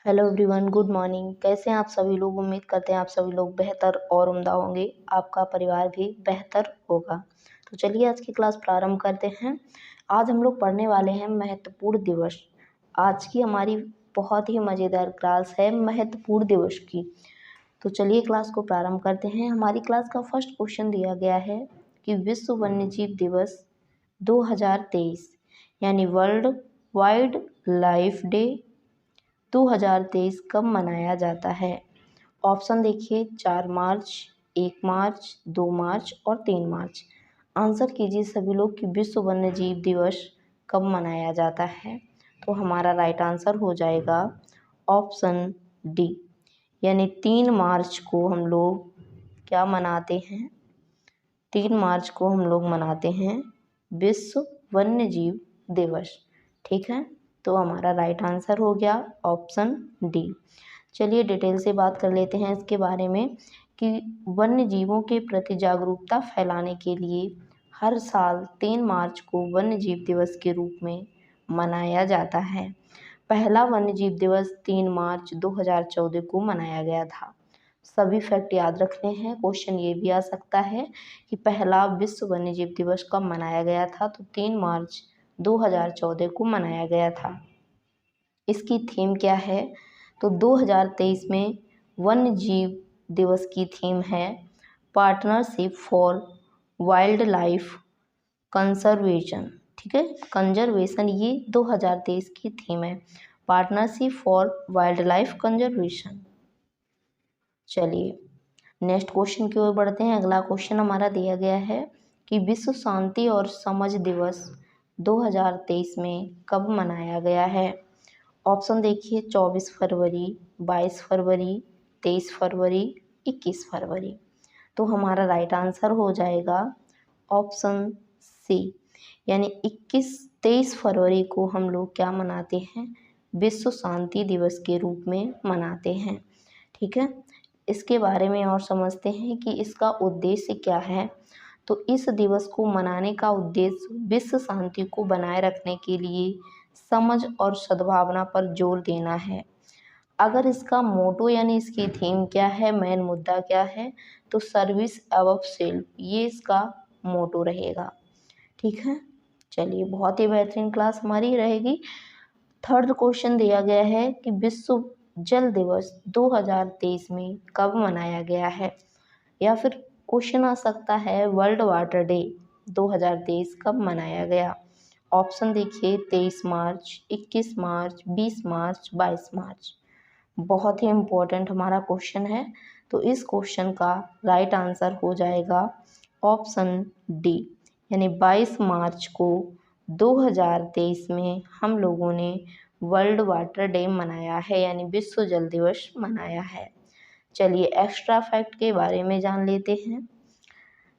Hello everyone, good morning. कैसे हैं आप सभी लोग। उम्मीद करते हैं आप सभी लोग बेहतर और उम्दा होंगे, आपका परिवार भी बेहतर होगा। तो चलिए आज की क्लास प्रारंभ करते हैं। आज हम लोग पढ़ने वाले हैं महत्वपूर्ण दिवस। आज की हमारी बहुत ही मज़ेदार क्लास है महत्वपूर्ण दिवस की। तो चलिए क्लास को प्रारंभ करते हैं। हमारी क्लास का फर्स्ट क्वेश्चन दिया गया है कि विश्व वन्यजीव दिवस 2023 यानी वर्ल्ड वाइल्ड लाइफ डे 2023 कब मनाया जाता है। ऑप्शन देखिए 4 मार्च, 1 मार्च, 2 मार्च और 3 मार्च। आंसर कीजिए सभी लोग कि विश्व वन्यजीव दिवस कब मनाया जाता है। तो हमारा राइट आंसर हो जाएगा ऑप्शन डी, यानी 3 मार्च को हम लोग क्या मनाते हैं। 3 मार्च को हम लोग मनाते हैं विश्व वन्यजीव दिवस। ठीक है, तो हमारा राइट आंसर हो गया ऑप्शन डी। चलिए डिटेल से बात कर लेते हैं इसके बारे में कि वन्य जीवों के प्रति जागरूकता फैलाने के लिए हर साल 3 मार्च को वन्य जीव दिवस के रूप में मनाया जाता है। पहला वन्य जीव दिवस 3 मार्च 2014 को मनाया गया था। सभी फैक्ट याद रखने हैं। क्वेश्चन ये भी आ सकता है कि पहला विश्व वन्यजीव दिवस कब मनाया गया था, तो 3 मार्च 2014 को मनाया गया था। इसकी थीम क्या है, तो 2023 में वन्य जीव दिवस की थीम है partnership for wild life conservation. ठीक है, कंजर्वेशन ये 2023 की थीम है, partnership for wild life conservation. चलिए नेक्स्ट क्वेश्चन की ओर बढ़ते हैं। अगला क्वेश्चन हमारा दिया गया है कि विश्व शांति और समझ दिवस 2023 में कब मनाया गया है। ऑप्शन देखिए 24 फरवरी, 22 फरवरी, 23 फरवरी, 21 फरवरी। तो हमारा राइट आंसर हो जाएगा ऑप्शन सी, यानी 23 फरवरी को हम लोग क्या मनाते हैं, विश्व शांति दिवस के रूप में मनाते हैं। ठीक है, इसके बारे में और समझते हैं कि इसका उद्देश्य क्या है। तो इस दिवस को मनाने का उद्देश्य विश्व शांति को बनाए रखने के लिए समझ और सद्भावना पर जोर देना है। अगर इसका मोटो यानी इसकी थीम क्या है, मेन मुद्दा क्या है, तो सर्विस अबव सेल्फ, ये इसका मोटो रहेगा। ठीक है, चलिए बहुत ही बेहतरीन क्लास हमारी रहेगी। थर्ड क्वेश्चन दिया गया है कि विश्व जल दिवस 2023 में कब मनाया गया है, या फिर क्वेश्चन आ सकता है वर्ल्ड वाटर डे 2023 कब मनाया गया। ऑप्शन देखिए 23 मार्च, 21 मार्च, 20 मार्च, 22 मार्च। बहुत ही इम्पोर्टेंट हमारा क्वेश्चन है, तो इस क्वेश्चन का राइट आंसर हो जाएगा ऑप्शन डी, यानी 22 मार्च को 2023 में हम लोगों ने वर्ल्ड वाटर डे मनाया है, यानी विश्व जल दिवस मनाया है। चलिए एक्स्ट्रा फैक्ट के बारे में जान लेते हैं।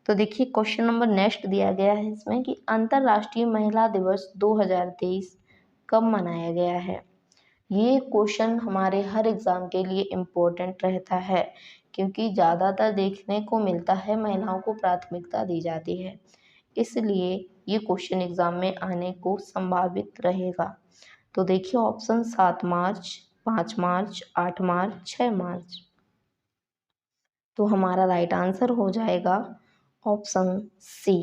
तो देखिए क्वेश्चन नंबर नेक्स्ट दिया गया है इसमें कि अंतर्राष्ट्रीय महिला दिवस 2023 कब मनाया गया है। ये क्वेश्चन हमारे हर एग्ज़ाम के लिए इम्पोर्टेंट रहता है, क्योंकि ज़्यादातर देखने को मिलता है महिलाओं को प्राथमिकता दी जाती है, इसलिए ये क्वेश्चन एग्ज़ाम में आने को संभावित रहेगा। तो देखिए ऑप्शन 7 मार्च, 5 मार्च, 8 मार्च, 6 मार्च। तो हमारा राइट आंसर हो जाएगा ऑप्शन सी,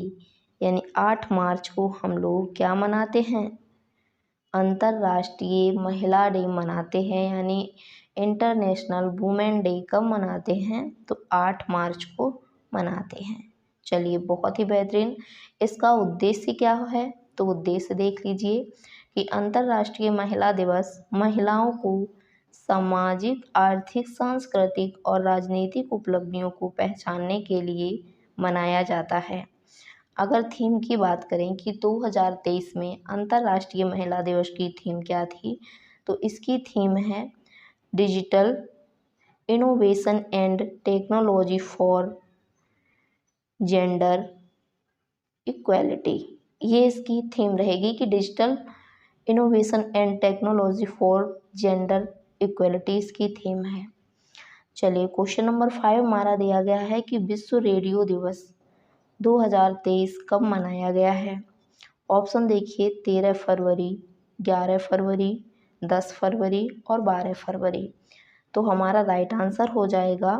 यानी 8 मार्च को हम लोग क्या मनाते हैं, अंतर्राष्ट्रीय महिला डे मनाते हैं, यानी इंटरनेशनल वुमेन डे कब मनाते हैं, तो 8 मार्च को मनाते हैं। चलिए बहुत ही बेहतरीन। इसका उद्देश्य क्या है, तो उद्देश्य देख लीजिए कि अंतर्राष्ट्रीय महिला दिवस महिलाओं को सामाजिक, आर्थिक, सांस्कृतिक और राजनीतिक उपलब्धियों को पहचानने के लिए मनाया जाता है। अगर थीम की बात करें कि 2023 में अंतर्राष्ट्रीय महिला दिवस की थीम क्या थी, तो इसकी थीम है digital innovation and technology for gender equality. ये इसकी थीम रहेगी कि digital innovation and technology for gender equality इसकी थीम है। चलिए क्वेश्चन नंबर 5 हमारा दिया गया है कि विश्व रेडियो दिवस 2023 कब मनाया गया है। ऑप्शन देखिए 13 फरवरी, 11 फरवरी, 10 फरवरी और 12 फरवरी। तो हमारा राइट आंसर हो जाएगा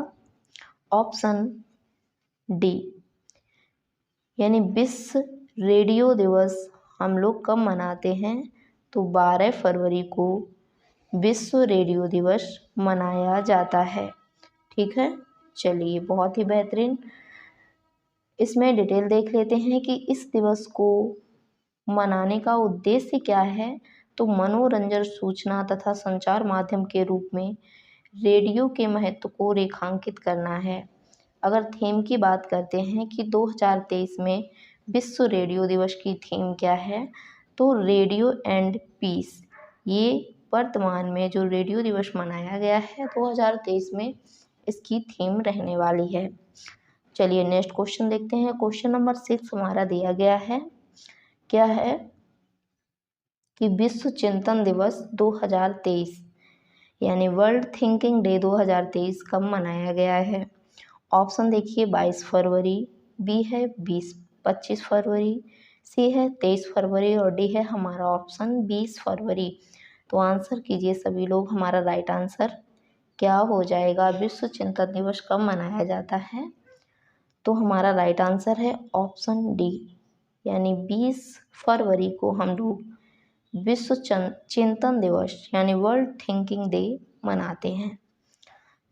ऑप्शन डी, यानी विश्व रेडियो दिवस हम लोग कब मनाते हैं? तो 12 फरवरी को विश्व रेडियो दिवस मनाया जाता है। ठीक है, चलिए बहुत ही बेहतरीन। इसमें डिटेल देख लेते हैं कि इस दिवस को मनाने का उद्देश्य क्या है। तो मनोरंजन, सूचना तथा संचार माध्यम के रूप में रेडियो के महत्व को रेखांकित करना है। अगर थीम की बात करते हैं कि 2023 में विश्व रेडियो दिवस की थीम क्या है, तो रेडियो एंड पीस। ये वर्तमान में जो रेडियो दिवस मनाया गया है 2023 में, इसकी थीम रहने वाली है। चलिए नेक्स्ट क्वेश्चन देखते हैं। क्वेश्चन नंबर 6 हमारा दिया गया है, क्या है कि विश्व चिंतन दिवस 2023 यानी वर्ल्ड थिंकिंग डे 2023 कब मनाया गया है? ऑप्शन देखिए 22 फरवरी, बी है 25 फरवरी, सी है 23 फरवरी और डी है हमारा ऑप्शन 20 फरवरी। तो आंसर कीजिए सभी लोग, हमारा राइट आंसर क्या हो जाएगा? विश्व चिंतन दिवस कब मनाया जाता है? तो हमारा राइट आंसर है ऑप्शन डी, यानी 20 फरवरी को हम लोग विश्व चिंतन दिवस यानी वर्ल्ड थिंकिंग डे मनाते हैं।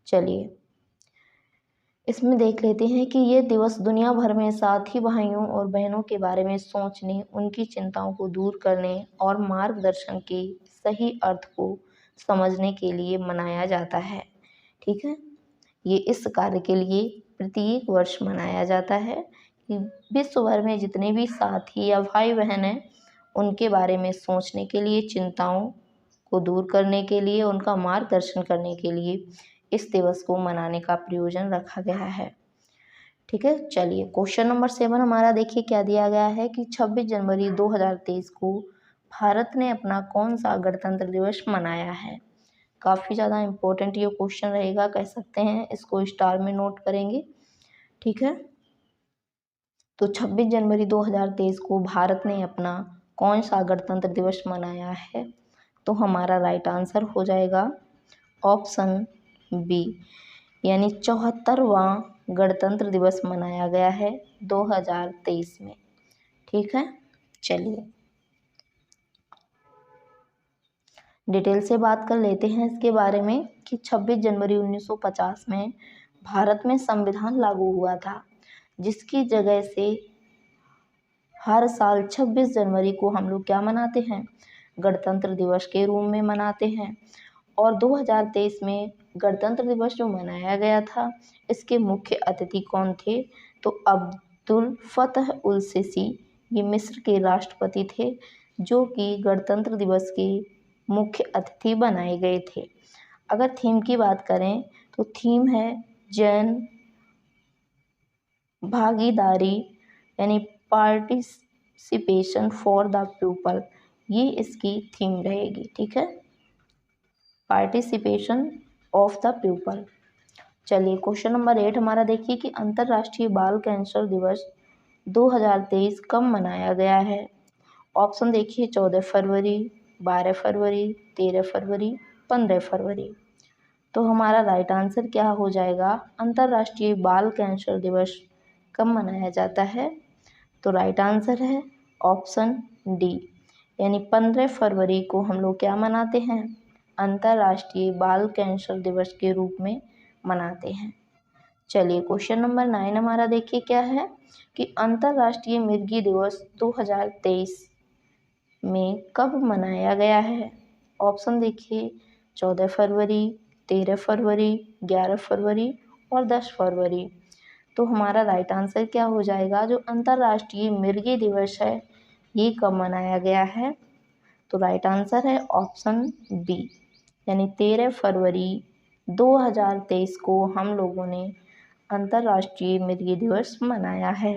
चलिए इसमें देख लेते हैं कि ये दिवस दुनिया भर में साथी भाइयों और बहनों के बारे में सोचने, उनकी चिंताओं को दूर करने और मार्गदर्शन के सही अर्थ को समझने के लिए मनाया जाता है। ठीक है, ये इस कार्य के लिए प्रत्येक वर्ष मनाया जाता है कि विश्व भर में जितने भी साथी या भाई बहन हैं उनके बारे में सोचने के लिए, चिंताओं को दूर करने के लिए, उनका मार्गदर्शन करने के लिए इस दिवस को मनाने का प्रयोजन रखा गया है। ठीक है, चलिए क्वेश्चन नंबर 7 हमारा देखिए क्या दिया गया है कि 26 जनवरी 2023 को भारत ने अपना कौन सा गणतंत्र दिवस मनाया है? काफ़ी ज़्यादा इम्पोर्टेंट ये क्वेश्चन रहेगा, कह सकते हैं, इसको स्टार में नोट करेंगे। ठीक है, तो 26 जनवरी 2023 को भारत ने अपना कौन सा गणतंत्र दिवस मनाया है? तो हमारा राइट आंसर हो जाएगा ऑप्शन बी, यानी 74वां गणतंत्र दिवस मनाया गया है 2023 में। ठीक है, चलिए डिटेल से बात कर लेते हैं इसके बारे में कि 26 जनवरी 1950 में भारत में संविधान लागू हुआ था, जिसकी जगह से हर साल 26 जनवरी को हम लोग क्या मनाते हैं? गणतंत्र दिवस के रूप में मनाते हैं। और 2023 में गणतंत्र दिवस जो मनाया गया था, इसके मुख्य अतिथि कौन थे? तो अब्दुल फतह उल सीसी, ये मिस्र के राष्ट्रपति थे, जो कि गणतंत्र दिवस के मुख्य अतिथि बनाए गए थे। अगर थीम की बात करें तो थीम है जन भागीदारी, यानी पार्टिसिपेशन फॉर द पीपल, ये इसकी थीम रहेगी। ठीक है, पार्टिसिपेशन ऑफ द पीपल। चलिए क्वेश्चन नंबर 8 हमारा देखिए कि अंतर्राष्ट्रीय बाल कैंसर दिवस 2023 कब मनाया गया है? ऑप्शन देखिए 14 फरवरी, 12 फरवरी, 13 फरवरी, 15 फरवरी। तो हमारा राइट आंसर क्या हो जाएगा? अंतर्राष्ट्रीय बाल कैंसर दिवस कब मनाया जाता है? तो राइट आंसर है ऑप्शन डी, यानी 15 फरवरी को हम लोग क्या मनाते हैं? अंतर्राष्ट्रीय बाल कैंसर दिवस के रूप में मनाते हैं। चलिए क्वेश्चन नंबर 9 हमारा देखिए क्या है कि अंतर्राष्ट्रीय मिर्गी दिवस 2023 में कब मनाया गया है? ऑप्शन देखिए 14 फरवरी, 13 फरवरी, 11 फरवरी और 10 फरवरी। तो हमारा राइट आंसर क्या हो जाएगा? जो अंतर्राष्ट्रीय मिर्गी दिवस है, ये कब मनाया गया है? तो राइट आंसर है ऑप्शन बी, यानी 13 फरवरी 2023 को हम लोगों ने अंतर्राष्ट्रीय मिर्गी दिवस मनाया है।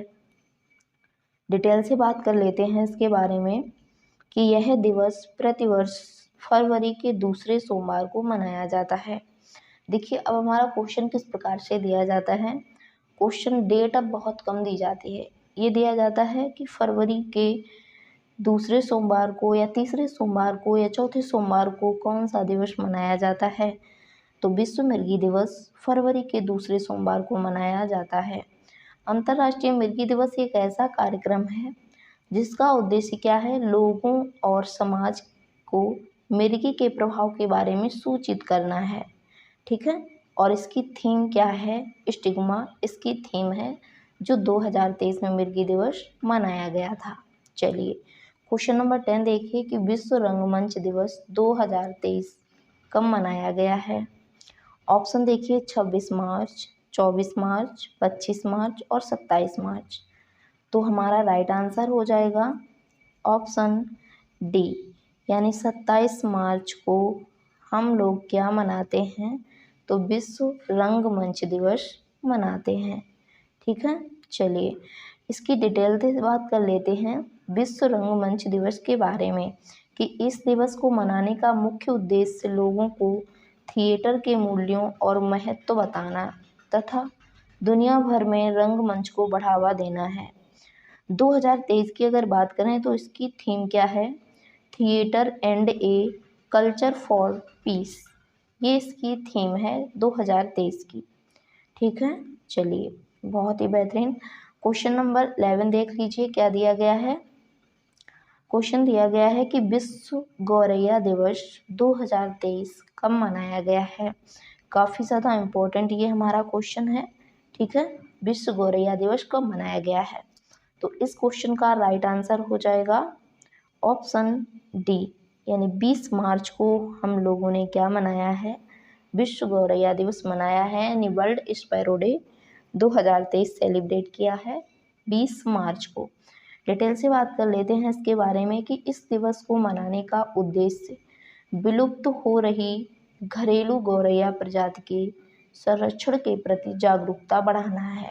डिटेल से बात कर लेते हैं इसके बारे में कि यह दिवस प्रतिवर्ष फरवरी के दूसरे सोमवार को मनाया जाता है। देखिए अब हमारा क्वेश्चन किस प्रकार से दिया जाता है। क्वेश्चन डेट अब बहुत कम दी जाती है, ये दिया जाता है कि फरवरी के दूसरे सोमवार को या तीसरे सोमवार को या चौथे सोमवार को कौन सा दिवस मनाया जाता है? तो विश्व मिर्गी दिवस फरवरी के दूसरे सोमवार को मनाया जाता है। अंतर्राष्ट्रीय मिर्गी दिवस एक ऐसा कार्यक्रम है जिसका उद्देश्य क्या है? लोगों और समाज को मिर्गी के प्रभाव के बारे में सूचित करना है। ठीक है, और इसकी थीम क्या है? स्टिग्मा इसकी थीम है, जो 2023 में मिर्गी दिवस मनाया गया था। चलिए क्वेश्चन नंबर 10 देखिए कि विश्व रंगमंच दिवस 2023 कब मनाया गया है? ऑप्शन देखिए 26 मार्च, 24 मार्च, 25 मार्च और 27 मार्च। तो हमारा राइट आंसर हो जाएगा ऑप्शन डी, यानी 27 मार्च को हम लोग क्या मनाते हैं? तो विश्व रंगमंच दिवस मनाते हैं। ठीक है, चलिए इसकी डिटेल से बात कर लेते हैं विश्व रंगमंच दिवस के बारे में कि इस दिवस को मनाने का मुख्य उद्देश्य लोगों को थिएटर के मूल्यों और महत्व बताना तथा दुनिया भर में रंगमंच को बढ़ावा देना है। 2023 की अगर बात करें तो इसकी थीम क्या है? Theatre and a culture for piece, ये इसकी थीम है 2023 की। ठीक है, चलिए बहुत ही बेहतरीन। क्वेश्चन नंबर 11 देख लीजिए क्या दिया गया है। क्वेश्चन दिया गया है कि विश्व गौरैया दिवस 2023 कब मनाया गया है? काफ़ी ज़्यादा इम्पोर्टेंट ये हमारा क्वेश्चन है। ठीक है, विश्व गौरैया दिवस कब मनाया गया है? तो इस क्वेश्चन का राइट आंसर हो जाएगा ऑप्शन डी, यानी 20 मार्च को हम लोगों ने क्या मनाया है? विश्व गौरैया दिवस मनाया है, यानी वर्ल्ड स्पैरो डे 2023 सेलिब्रेट किया है 20 मार्च को। डिटेल से बात कर लेते हैं इसके बारे में कि इस दिवस को मनाने का उद्देश्य विलुप्त हो रही घरेलू गौरैया प्रजाति के संरक्षण के प्रति जागरूकता बढ़ाना है।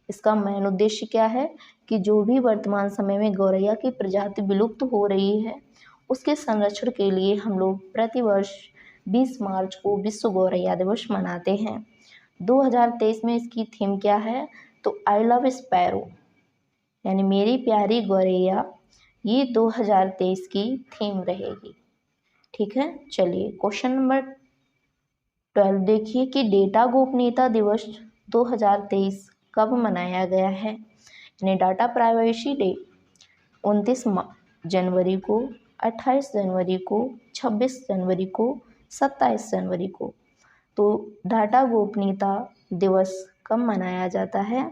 इसका मेन उद्देश्य क्या है कि जो भी वर्तमान समय में गौरैया की प्रजाति विलुप्त हो रही है उसके संरक्षण के लिए हम लोग प्रतिवर्ष 20 मार्च को विश्व गौरैया दिवस मनाते हैं। 2023 में इसकी थीम क्या है? तो आई लव स्पैरो, यानी मेरी प्यारी गौरैया, ये 2023 की थीम रहेगी। ठीक है, चलिए क्वेश्चन नंबर 12 देखिए कि डेटा गोपनीयता दिवस 2023 कब मनाया गया है? यानी डाटा प्राइवेसी डे 29 जनवरी को, 28 जनवरी को, 26 जनवरी को, 27 जनवरी को। तो डाटा गोपनीयता दिवस कब मनाया जाता है?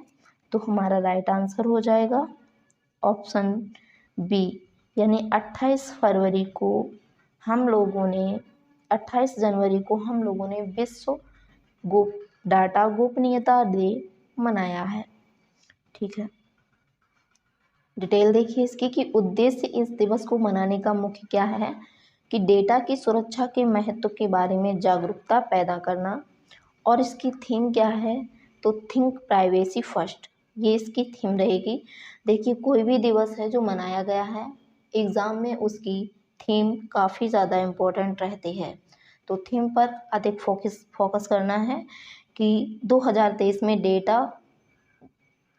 तो हमारा राइट आंसर हो जाएगा ऑप्शन बी, यानी 28 जनवरी को हम लोगों ने विश्व डाटा गोपनीयता डे मनाया है। ठीक है, डिटेल देखिए इसकी कि उद्देश्य इस दिवस को मनाने का मुख्य क्या है कि डेटा की सुरक्षा के महत्व के बारे में जागरूकता पैदा करना। और इसकी थीम क्या है? तो थिंक प्राइवेसी फर्स्ट, ये इसकी थीम रहेगी। देखिए कोई भी दिवस है जो मनाया गया है एग्ज़ाम में उसकी थीम काफ़ी ज़्यादा इम्पोर्टेंट रहती है, तो थीम पर अधिक फोकस करना है कि 2023 में डेटा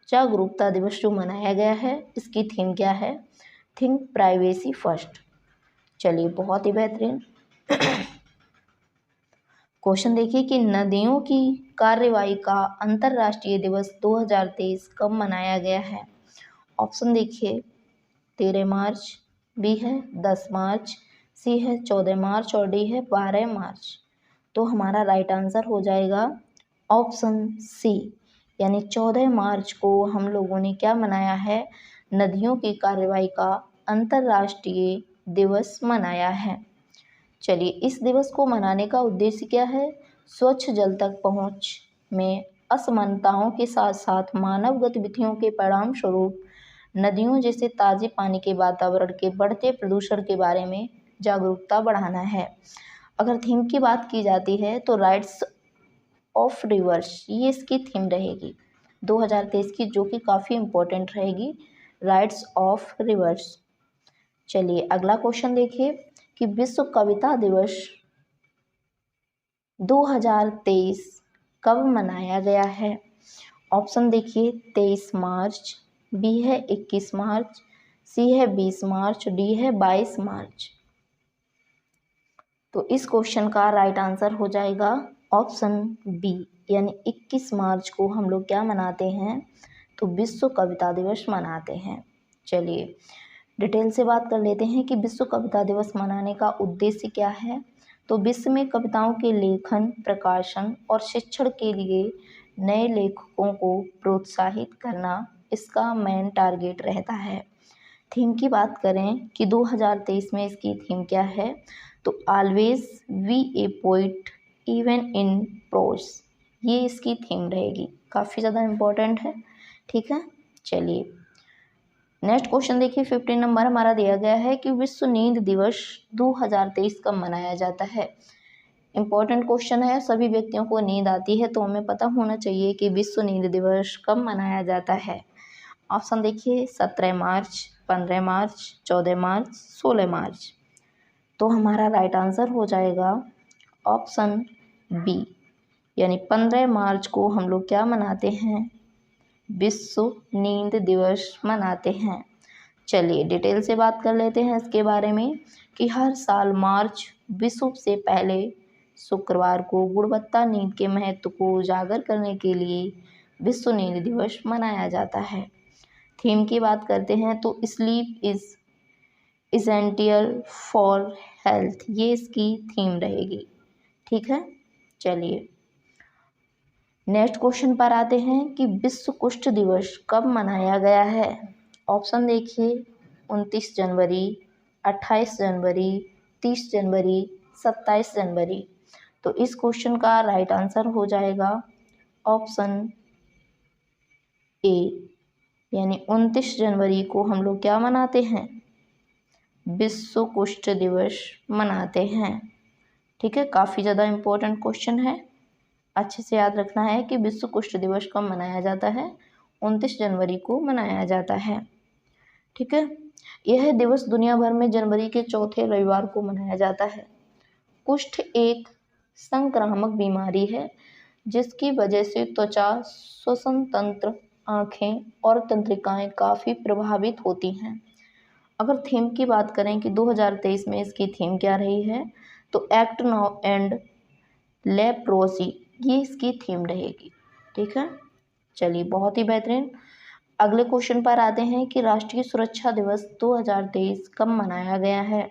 जागरूकता दिवस जो मनाया गया है इसकी थीम क्या है? Think privacy first. चलिए बहुत ही बेहतरीन। क्वेश्चन देखिए कि नदियों की कार्यवाही का अंतर्राष्ट्रीय दिवस 2023 कब मनाया गया है? ऑप्शन देखिए 13 मार्च, बी है 10 मार्च, सी है 14 मार्च और डी है 12 मार्च। तो हमारा राइट आंसर हो जाएगा ऑप्शन सी, यानी 14 मार्च को हम लोगों ने क्या मनाया है? नदियों की कार्यवाही का अंतर्राष्ट्रीय दिवस मनाया है। चलिए इस दिवस को मनाने का उद्देश्य क्या है? स्वच्छ जल तक पहुंच में असमानताओं के साथ साथ मानव गतिविधियों के परिणाम स्वरूप नदियों जैसे ताजे पानी के वातावरण के बढ़ते प्रदूषण के बारे में जागरूकता बढ़ाना है। अगर थीम की बात की जाती है तो राइट्स ऑफ रिवर्स, ये इसकी थीम रहेगी 2023 की, जो कि काफ़ी इम्पोर्टेंट रहेगी, राइट्स ऑफ रिवर्स। चलिए अगला क्वेश्चन देखिए कि विश्व कविता दिवस 2023 कब मनाया गया है? ऑप्शन देखिए 23 मार्च, बी है 21 मार्च, सी है 20 मार्च, डी है 22 मार्च। तो इस क्वेश्चन का राइट आंसर हो जाएगा ऑप्शन बी, यानी 21 मार्च को हम लोग क्या मनाते हैं, तो विश्व कविता दिवस मनाते हैं। चलिए डिटेल से बात कर लेते हैं कि विश्व कविता दिवस मनाने का उद्देश्य क्या है। तो विश्व में कविताओं के लेखन, प्रकाशन और शिक्षण के लिए नए लेखकों को प्रोत्साहित करना इसका मेन टारगेट रहता है। थीम की बात करें कि 2023 में इसकी थीम क्या है, तो always be a poet even in prose, ये इसकी थीम रहेगी। काफ़ी ज़्यादा इम्पोर्टेंट है, ठीक है। चलिए नेक्स्ट क्वेश्चन देखिए, 15 नंबर हमारा दिया गया है कि विश्व नींद दिवस 2023 कब मनाया जाता है। इम्पोर्टेंट क्वेश्चन है, सभी व्यक्तियों को नींद आती है तो हमें पता होना चाहिए कि विश्व नींद दिवस कब मनाया जाता है। ऑप्शन देखिए 17 मार्च, 15 मार्च, 14 मार्च, 16 मार्च। तो हमारा राइट आंसर हो जाएगा ऑप्शन बी, यानी 15 मार्च को हम लोग क्या मनाते हैं, विश्व नींद दिवस मनाते हैं। चलिए डिटेल से बात कर लेते हैं इसके बारे में कि हर साल मार्च विश्व से पहले शुक्रवार को गुणवत्ता नींद के महत्व को उजागर करने के लिए विश्व नींद दिवस मनाया जाता है। थीम की बात करते हैं तो sleep is essential for health, ये इसकी थीम रहेगी, ठीक है। चलिए नेक्स्ट क्वेश्चन पर आते हैं कि विश्व कुष्ठ दिवस कब मनाया गया है। ऑप्शन देखिए 29 जनवरी, 28 जनवरी, 30 जनवरी, 27 जनवरी। तो इस क्वेश्चन का राइट आंसर हो जाएगा ऑप्शन ए, यानी 29 जनवरी को हम लोग क्या मनाते हैं, विश्व कुष्ठ दिवस मनाते हैं, ठीक है। काफ़ी ज़्यादा इम्पोर्टेंट क्वेश्चन है, अच्छे से याद रखना है कि विश्व कुष्ठ दिवस कब मनाया जाता है, 29 जनवरी को मनाया जाता है, ठीक है। यह दिवस दुनिया भर में जनवरी के चौथे रविवार को मनाया जाता है। कुष्ठ एक संक्रामक बीमारी है जिसकी वजह से त्वचा, श्वसन तंत्र, आँखें और तंत्रिकाएं काफ़ी प्रभावित होती हैं। अगर थीम की बात करें कि 2023 में इसकी थीम क्या रही है, तो एक्ट नाउ एंड लेप्रोसी, ये इसकी थीम रहेगी, ठीक है। चलिए बहुत ही बेहतरीन। अगले क्वेश्चन पर आते हैं कि राष्ट्रीय सुरक्षा दिवस 2023 कब मनाया गया है।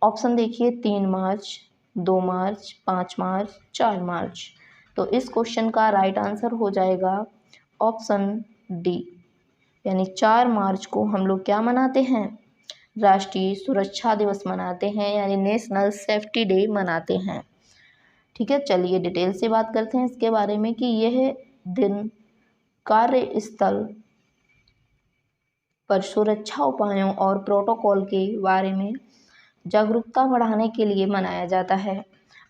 ऑप्शन देखिए 3 मार्च, 2 मार्च, 5 मार्च, 4 मार्च। तो इस क्वेश्चन का राइट आंसर हो जाएगा ऑप्शन डी, यानी 4 मार्च को हम लोग क्या मनाते हैं, राष्ट्रीय सुरक्षा दिवस मनाते हैं, यानी नेशनल सेफ्टी डे मनाते हैं, ठीक है। चलिए डिटेल से बात करते हैं इसके बारे में कि यह दिन कार्यस्थल पर सुरक्षा उपायों और प्रोटोकॉल के बारे में जागरूकता बढ़ाने के लिए मनाया जाता है।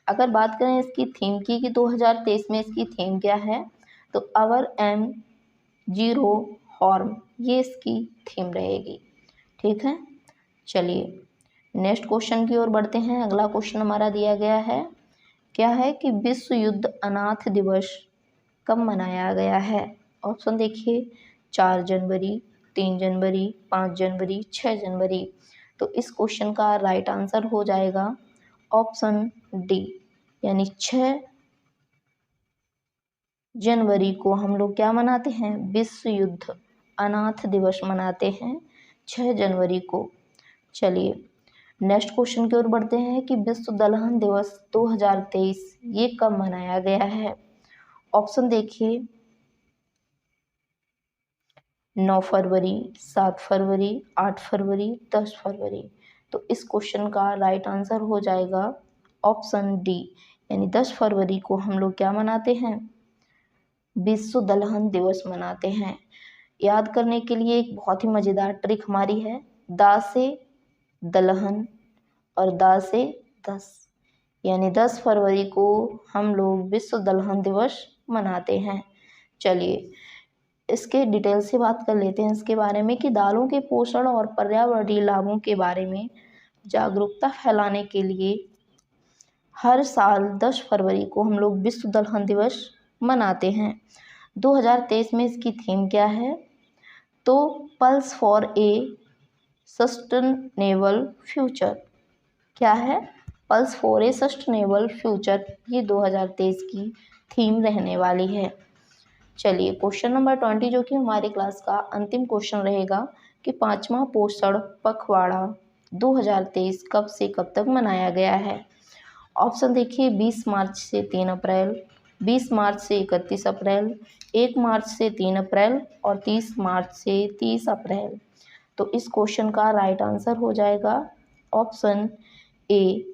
अगर बात करें इसकी थीम की कि 2023 में इसकी थीम क्या है, तो अवर एम जीरो हार्म, ये इसकी थीम रहेगी, ठीक है। चलिए नेक्स्ट क्वेश्चन की ओर बढ़ते हैं। अगला क्वेश्चन हमारा दिया गया है, क्या है कि विश्व युद्ध अनाथ दिवस कब मनाया गया है। ऑप्शन देखिए 4 जनवरी, 3 जनवरी, 5 जनवरी, 6 जनवरी। तो इस क्वेश्चन का राइट आंसर हो जाएगा ऑप्शन डी, यानी 6 जनवरी को हम लोग क्या मनाते हैं, विश्व युद्ध अनाथ दिवस मनाते हैं 6 जनवरी को। चलिए नेक्स्ट क्वेश्चन की ओर बढ़ते हैं कि विश्व दलहन दिवस 2023 ये कब मनाया गया है। ऑप्शन देखिए 9 फरवरी, 7 फरवरी, 8 फरवरी, 10 फरवरी। तो इस क्वेश्चन का राइट आंसर हो जाएगा ऑप्शन डी, यानी 10 फरवरी को हम लोग क्या मनाते हैं, विश्व दलहन दिवस मनाते हैं। याद करने के लिए एक बहुत ही मज़ेदार ट्रिक हमारी है, दा से दलहन और दा से 10, यानी 10 फरवरी को हम लोग विश्व दलहन दिवस मनाते हैं। चलिए इसके डिटेल से बात कर लेते हैं इसके बारे में कि दालों के पोषण और पर्यावरणीय लाभों के बारे में जागरूकता फैलाने के लिए हर साल 10 फरवरी को हम लोग विश्व दलहन दिवस मनाते हैं। 2023 में इसकी थीम क्या है, तो pulse for a sustainable future. क्या है? Pulse for a sustainable future, ये 2023 की थीम रहने वाली है। चलिए क्वेश्चन नंबर 20 जो कि हमारी क्लास का अंतिम क्वेश्चन रहेगा कि 5वां पोषण पखवाड़ा 2023 कब से कब तक मनाया गया है। ऑप्शन देखिए, 20 मार्च से 3 अप्रैल, 20 मार्च से 31 अप्रैल, 1 मार्च से 3 अप्रैल और 30 मार्च से 30 अप्रैल। तो इस क्वेश्चन का राइट आंसर हो जाएगा ऑप्शन ए,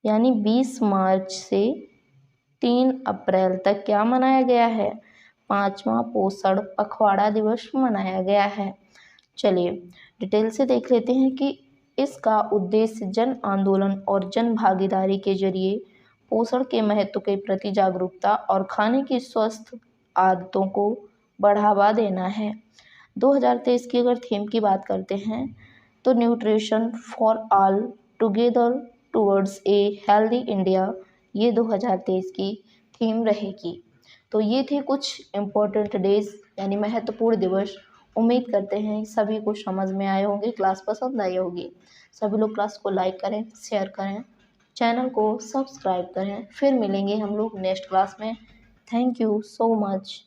यानी 20 मार्च से 3 अप्रैल तक क्या मनाया गया है? 5वां पोषण पखवाड़ा दिवस मनाया गया है। चलिए डिटेल से देख लेते हैं कि इसका उद्देश्य जन आंदोलन और जन भागीदारी के जरिए पोषण के महत्व के प्रति जागरूकता और खाने की स्वस्थ आदतों को बढ़ावा देना है। 2023 की अगर थीम की बात करते हैं तो nutrition for all together towards a healthy India, ये 2023 की थीम रहेगी। तो ये थे कुछ इम्पोर्टेंट डेज यानी महत्वपूर्ण दिवस। उम्मीद करते हैं सभी को समझ में आए होंगे, क्लास पसंद आई होगी। सभी लोग क्लास को लाइक करें, शेयर करें, चैनल को सब्सक्राइब करें। फिर मिलेंगे हम लोग नेक्स्ट क्लास में। Thank you so much.